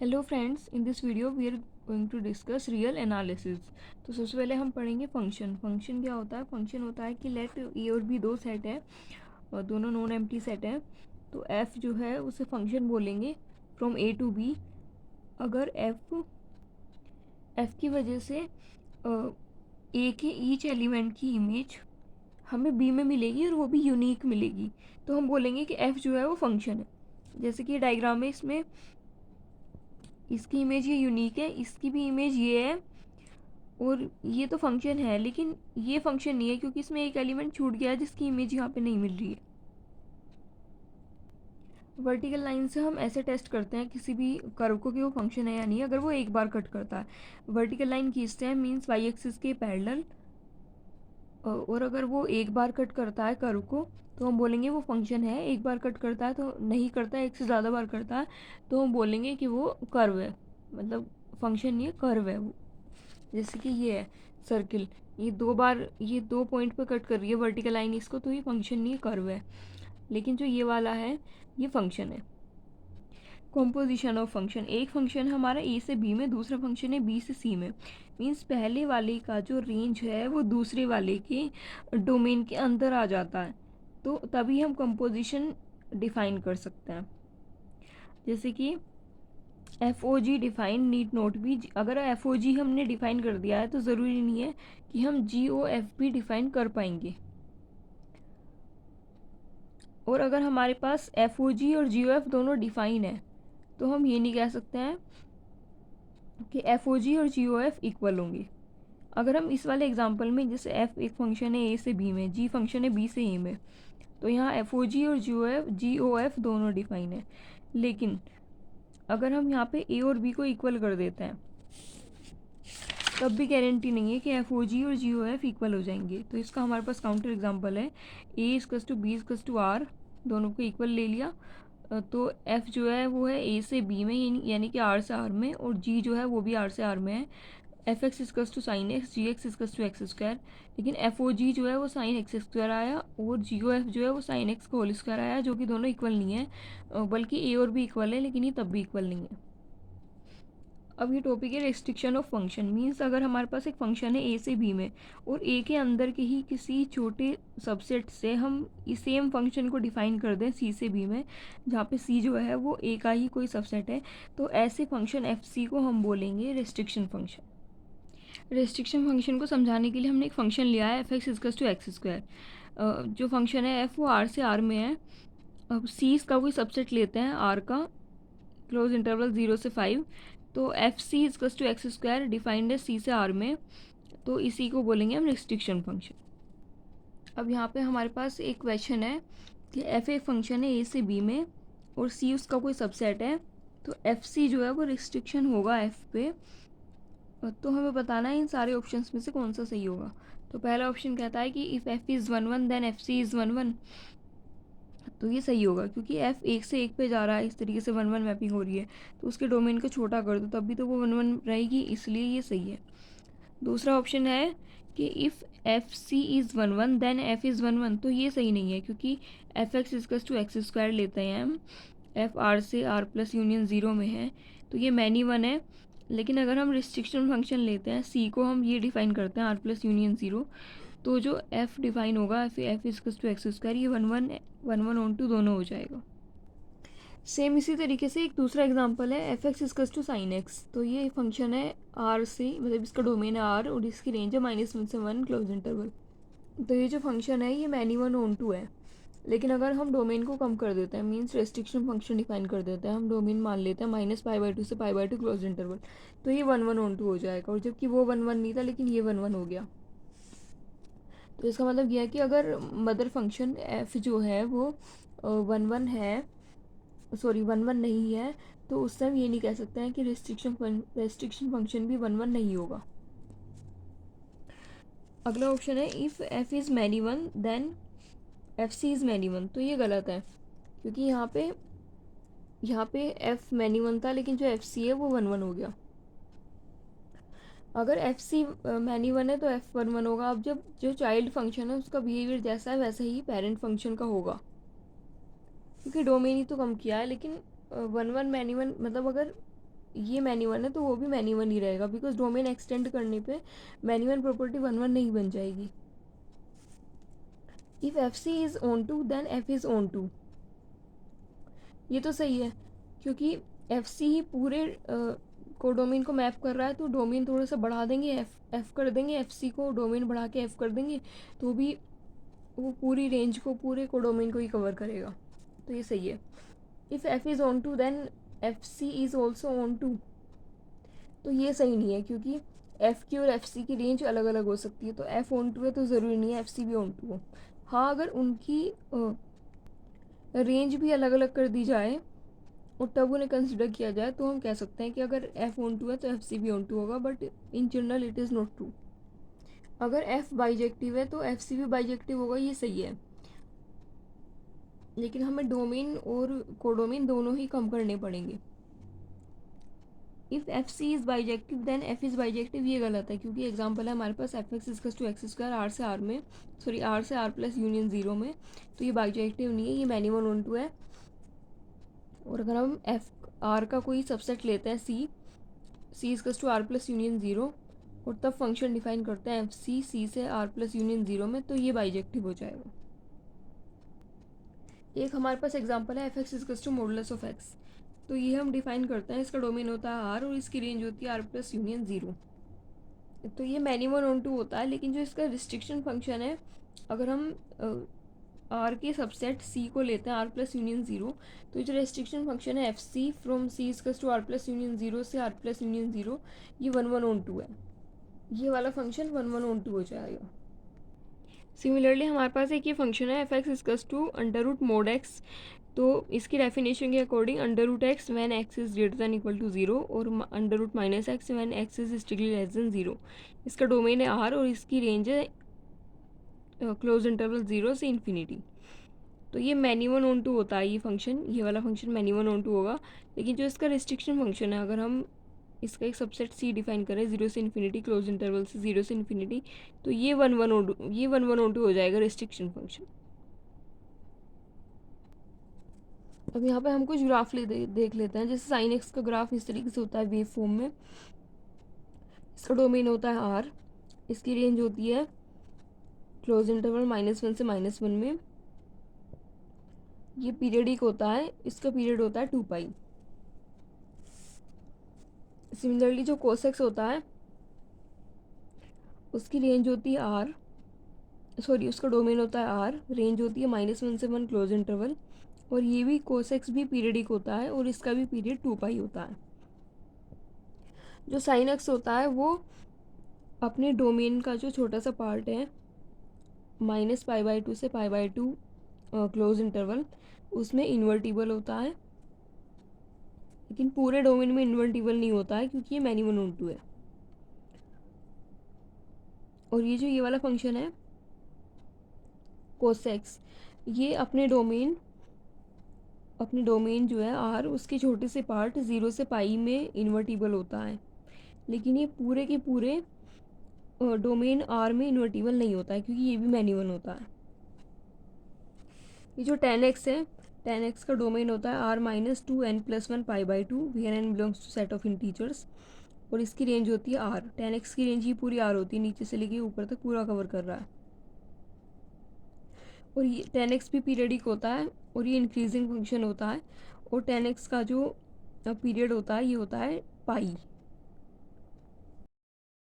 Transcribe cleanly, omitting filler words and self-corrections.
Hello friends, in this video we are going to discuss real analysis. तो सबसे पहले हम पढ़ेंगे फंक्शन। फंक्शन क्या होता है? फंक्शन होता है कि लेट ए और बी दो सेट है और दोनों नॉन एम्प्टी सेट हैं। तो एफ जो है उसे फंक्शन बोलेंगे फ्रॉम ए टू बी। अगर एफ की वजह से ए के ईच एलिमेंट की इमेज हमें बी में मिलेगी और वो भी यूनिक मिलेगी, तो हम बोलेंगे कि एफ जो है वो फंक्शन है। जैसे कि डायग्राम में इसमें इसकी इमेज ये यूनिक है, इसकी भी इमेज ये है और ये तो फंक्शन है, लेकिन ये फंक्शन नहीं है क्योंकि इसमें एक एलिमेंट छूट गया है जिसकी इमेज यहाँ पे नहीं मिल रही है। वर्टिकल लाइन से हम ऐसे टेस्ट करते हैं किसी भी कर्व को कि वो फंक्शन है या नहीं, अगर वो एक बार कट करता है। वर्टिकल लाइन खींचते हैं मीन्स वाई एक्सिस के पैरेलल, और अगर वो एक बार कट करता है कर्व को तो हम बोलेंगे वो फंक्शन है। एक बार कट करता है तो नहीं करता है, एक से ज़्यादा बार करता है तो हम बोलेंगे कि वो कर्व है, मतलब फंक्शन नहीं है, कर्व है वो। जैसे कि ये है सर्किल, ये दो बार ये दो पॉइंट पे कट कर रही है वर्टिकल लाइन इसको, तो ये फंक्शन नहीं है, कर्व है। लेकिन जो ये वाला है ये फंक्शन है। कॉम्पोजिशन ऑफ फंक्शन, एक फंक्शन हमारा ए से बी में, दूसरा फंक्शन है बी से सी में। मीन्स पहले वाले का जो रेंज है वो दूसरे वाले के डोमेन के अंदर आ जाता है, तो तभी हम कंपोजिशन डिफाइन कर सकते हैं। जैसे कि F O G define need not be, अगर एफ ओ जी हमने डिफाइन कर दिया है तो ज़रूरी नहीं है कि हम जी ओ एफ भी डिफाइन कर पाएंगे। और अगर हमारे पास एफ ओ जी और जी ओ एफ दोनों डिफाइन है तो हम ये नहीं कह सकते हैं कि एफ ओ जी और जी ओ एफ इक्वल होंगे। अगर हम इस वाले एग्जांपल में, जैसे एफ एक फंक्शन है ए से बी में, जी फंक्शन है बी से ए में, तो यहाँ एफ ओ जी और जी ओ एफ दोनों डिफाइन है। लेकिन अगर हम यहाँ पे ए और बी को इक्वल कर देते हैं तब भी गारंटी नहीं है कि एफ ओ जी और जी ओ एफ इक्वल हो जाएंगे। तो इसका हमारे पास काउंटर एग्जांपल है, ए इजकस टू बी इजकस टू आर, दोनों को इक्वल ले लिया, तो एफ जो है वो है ए से बी में यानी कि आर से आर में, और जी जो है वो भी आर से आर में है। F X इजकस to sine X, G X इजकस to X square. लेकिन एफ ओ जी जो है वो साइन एक्स स्क्वायर आया और जी ओ एफ जो है वो साइन एक्स का होल स्क्वायर आया, जो कि दोनों इक्वल नहीं है, बल्कि ए और बी इक्वल है लेकिन ये तब भी इक्वल नहीं है। अब ये टॉपिक है रेस्ट्रिक्शन ऑफ फंक्शन। मीन्स अगर हमारे पास एक फंक्शन है ए से बी में और ए के अंदर के ही किसी छोटे सबसेट से हम इस सेम फंक्शन को डिफाइन कर दें सी से बी में, जहाँ पे सी जो है वो ए का ही कोई सबसेट है, तो ऐसे फंक्शन एफ सी को हम बोलेंगे रेस्ट्रिक्शन फंक्शन। रेस्ट्रिक्शन फंक्शन को समझाने के लिए हमने एक फंक्शन लिया है F X इजकस to X square. जो फंक्शन है एफ वो आर से आर में है। अब सी का कोई सबसेट लेते हैं आर का, क्लोज इंटरवल 0 से 5, तो F C इजकस to X square defined है सी से आर में, तो इसी को बोलेंगे हम रिस्ट्रिक्शन फंक्शन। अब यहाँ पे हमारे पास एक क्वेश्चन है कि एफ एक फंक्शन है ए से बी में और सी उसका कोई सबसेट है, तो एफ सी जो है वो रिस्ट्रिक्शन होगा एफ पे। तो हमें बताना है इन सारे ऑप्शंस में से कौन सा सही होगा। तो पहला ऑप्शन कहता है कि if F is 1 1 then F C is 1 1, तो ये सही होगा क्योंकि एफ एक से एक पे जा रहा है, इस तरीके से 1 1 मैपिंग हो रही है, तो उसके डोमेन को छोटा कर दो तब भी तो वो 1 1 रहेगी, इसलिए ये सही है। दूसरा ऑप्शन है कि if F C is 1 1 then F is 1 1, तो ये सही नहीं है क्योंकि F X इजकस to X square लेते हैं हम, एफ आर से आर प्लस यूनियन ज़ीरो में है, तो ये मैनी वन है। लेकिन अगर हम रिस्ट्रिक्शन फंक्शन लेते हैं, सी को हम ये डिफाइन करते हैं आर प्लस यूनियन ज़ीरो, तो जो एफ डिफाइन होगा एफ इजकस टू एक्स स्क्वायर, ये 1 1 ऑन टू दोनों हो जाएगा। सेम इसी तरीके से एक दूसरा एग्जांपल है F X इजकस to sine X. तो ये फंक्शन है आर से, मतलब इसका डोमेन है आर और इसकी रेंज है -1 से 1 क्लोज इंटरवल। तो ये जो फंक्शन है ये मैनी वन ऑन टू है, लेकिन अगर हम डोमेन को कम कर देते हैं, मीन्स रेस्ट्रिक्शन फंक्शन डिफाइन कर देते हैं, हम डोमेन मान लेते हैं -π/2 से π/2 क्लोज इंटरवल, तो ये 1 1 ऑन टू हो जाएगा, और जबकि वो 1 1 नहीं था लेकिन ये 1 1 हो गया। तो इसका मतलब यह है कि अगर मदर फंक्शन एफ जो है वो 1 1 है, सॉरी 1 1 नहीं है, तो उस टाइम ये नहीं कह सकते हैं कि रेस्ट्रिक्शन फंक्शन भी 1 1 नहीं होगा। अगला ऑप्शन है if F is many one then F C is many one, तो ये गलत है क्योंकि यहाँ पे एफ मैनी वन था लेकिन जो एफ सी है वो 1 1 हो गया। अगर एफ सी मैनी वन है तो एफ 1 1 होगा। अब जब जो चाइल्ड फंक्शन है उसका बिहेवियर जैसा है वैसा ही पेरेंट फंक्शन का होगा, क्योंकि डोमेन ही तो कम किया है। लेकिन 1 1 मैनी वन, मतलब अगर ये मैनी वन है तो वो भी मैनी वन ही रहेगा, बिकॉज डोमेन एक्सटेंड करने पे many one property one one नहीं बन जाएगी। If F C is onto then F is onto, ये तो सही है क्योंकि एफ सी ही पूरे कोडोमेन को मैप कर रहा है, तो डोमेन थोड़ा सा बढ़ा देंगे, एफ कर देंगे, एफ सी को डोमेन बढ़ा के एफ कर देंगे, तो भी वो पूरी रेंज को, पूरे कोडोमेन को ही कवर करेगा, तो ये सही है। If F is onto then F C is also onto, तो ये सही नहीं है क्योंकि एफ़ की और एफ सी की रेंज अलग अलग हो सकती है, तो एफ़ ऑन टू है तो ज़रूरी नहीं है एफ सी भी ऑन टू हो। हाँ, अगर उनकी रेंज भी अलग अलग कर दी जाए और तब उन्हें कंसिडर किया जाए तो हम कह सकते हैं कि अगर एफ ऑन टू है तो एफ सी भी ऑन टू होगा, but in general it is not true. अगर एफ बाइजेक्टिव है तो एफ सी भी बाइजेक्टिव होगा, ये सही है, लेकिन हमें डोमेन और कोडोमेन दोनों ही कम करने पड़ेंगे। If F C is bijective then F is bijective, ये गलत है क्योंकि एग्जाम्पल है हमारे पास F X इजकस to X square R से आर में, सॉरी आर से आर प्लस यूनियन ज़ीरो में, तो ये बाइजेक्टिव नहीं है, ये मैनी वन ऑन टू है। और अगर हम एफ आर का कोई सबसेट लेते हैं C इजकस to R plus union zero, और तब फंक्शन डिफाइन करते हैं एफ सी से आर प्लस यूनियन ज़ीरो में, तो ये बाइजेक्टिव हो जाएगा। एक हमारे पास एग्जांपल है F X इजकस to modulus of X, तो ये हम डिफाइन करते हैं, इसका डोमेन होता है आर और इसकी रेंज होती है आर प्लस यूनियन ज़ीरो, तो ये मैनी वन ऑन टू होता है। लेकिन जो इसका रिस्ट्रिक्शन फंक्शन है, अगर हम आर के सबसेट सी को लेते हैं आर प्लस यूनियन ज़ीरो, तो जो रेस्ट्रिक्शन फंक्शन है F C from C इजकस to R plus union zero से आर प्लस यूनियन ज़ीरो, ये वन वन ऑन टू है, ये वाला फंक्शन वन वन ऑन टू हो जाएगा। सिमिलरली हमारे पास एक ये फंक्शन है F X इजकस to under root mod X, तो इसकी डेफिनेशन के according under root X when X is greater than equal to zero और under root minus X when X is strictly less than zero. इसका domain है R और इसकी range है close interval zero से इन्फिनिटी, तो ये मैनी वन ऑन टू होता है ये फंक्शन, ये वाला function many one onto होगा। लेकिन जो इसका रिस्ट्रिक्शन फंक्शन है, अगर हम इसका एक सबसेट सी डिफाइन करें ज़ीरो से इन्फिनिटी, क्लोज इंटरवल से ज़ीरो से इन्फिनिटी, तो ये वन वन ऑन टू हो जाएगा रिस्ट्रिक्शन फंक्शन। अब यहाँ पे हम कुछ ग्राफ देख लेते हैं। जैसे साइन एक्स का ग्राफ इस तरीके से होता है वेव फॉर्म में, इसका डोमेन होता है आर, इसकी रेंज होती है क्लोज इंटरवल -1 से -1 में, ये पीरियडिक होता है, इसका पीरियड होता है 2 पाई। सिमिलरली जो कोसेक्स होता है उसकी रेंज होती है आर, सॉरी उसका डोमेन होता है आर, रेंज होती है -1 से 1 क्लोज इंटरवल, और ये भी कोसेक्स भी पीरियडिक होता है और इसका भी पीरियड 2 पाई होता है। जो साइन एक्स होता है वो अपने डोमेन का जो छोटा सा पार्ट है -π/2 से π/2 क्लोज इंटरवल, उसमें इन्वर्टिबल होता है, लेकिन पूरे डोमेन में इन्वर्टिबल नहीं होता है क्योंकि ये मैनी वन ऑन टू है। और ये जो ये वाला फंक्शन है कोसेक्स, ये अपने डोमेन जो है आर, उसके छोटे से पार्ट 0 से पाई में इन्वर्टिबल होता है, लेकिन ये पूरे के पूरे डोमेन आर में इन्वर्टिबल नहीं होता है क्योंकि ये भी मैनी वन होता है। ये जो tan x है, tan x का डोमेन होता है r-2n+1 π/2 where n belongs to set of integers, और इसकी रेंज होती है r। tan x की रेंज ही पूरी r होती है, नीचे से लेके ऊपर तक पूरा कवर कर रहा है। और ये tan x भी पीरियडिक होता है और ये इंक्रीजिंग फंक्शन होता है, और tan x का जो पीरियड होता है ये होता है पाई।